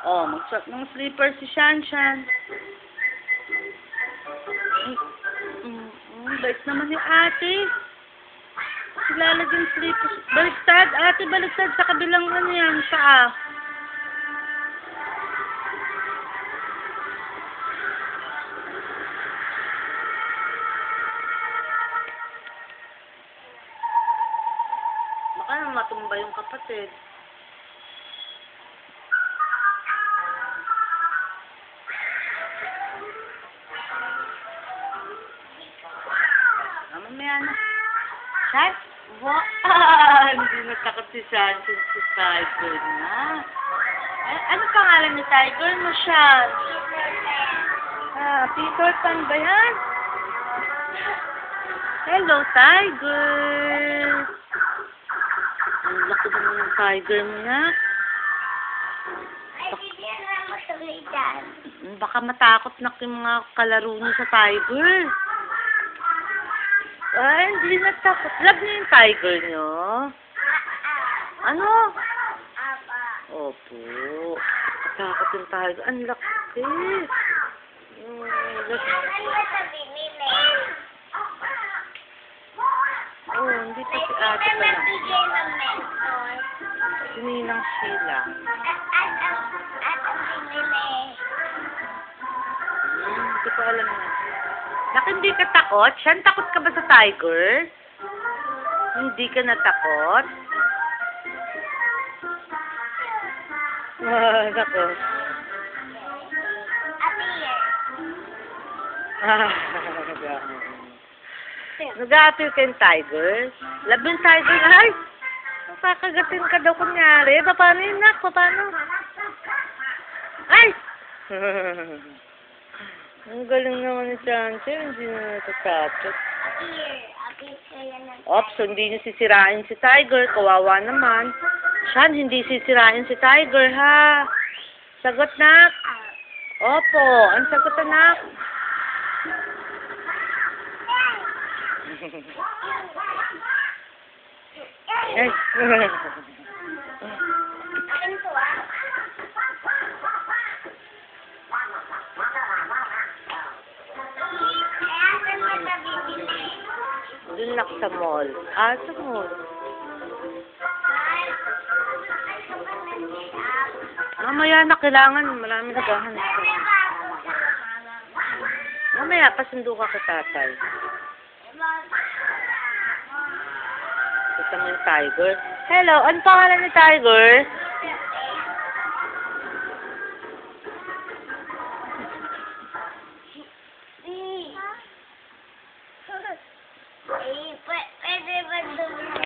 Oh, magsuot ng slipper si Shanshan. Bait naman ni ate. Lalagyan slippers. Baliktad, ate, baliktad sa kabilang ano yan, paa. Baka naman matumba yung kapatid. Mamaya na. Shan? Hindi natakot si Shan si Tiger na. Ano pangalan ni Tiger mo, Shan? Peter Pan ba yan? Hello, Tiger. Ang laki naman ng Tiger mo na. Baka matakot na yung mga kalaro niyo sa Tiger. Ay, hindi natakot. Love niyo yung Tiger niyo? Ano? Opo. Matakot yung Tiger. Ang laki. Oh, hindi pa si ate pa lang. Si Ninang Sheila. Hindi ko alam na. Nak, hindi ka takot? Shan, takot ka ba sa Tiger? Hindi ka natakot? Nako. Nag-aatil ka yung Tiger? Love yung Tiger? Ay! Makakagatin ka daw kunyari. Paano yun, Nak? Paano? Ay! Ang galing naman ni Chance. Hindi na natatakot. Ops, hindi niyo sisirain si Tiger. Kawawa naman. Shan, hindi sisirain si Tiger, ha? Sagot, Nak. Opo. Ang sagot, Nak. Ay. Doon lang sa mall. Sa mall. Mamaya na, kailangan. Marami naghahanap. Mamaya, pasundo ka kay tatay. Kita mo yung Tiger. Hello, ano pangalan ni Tiger? Pwede ba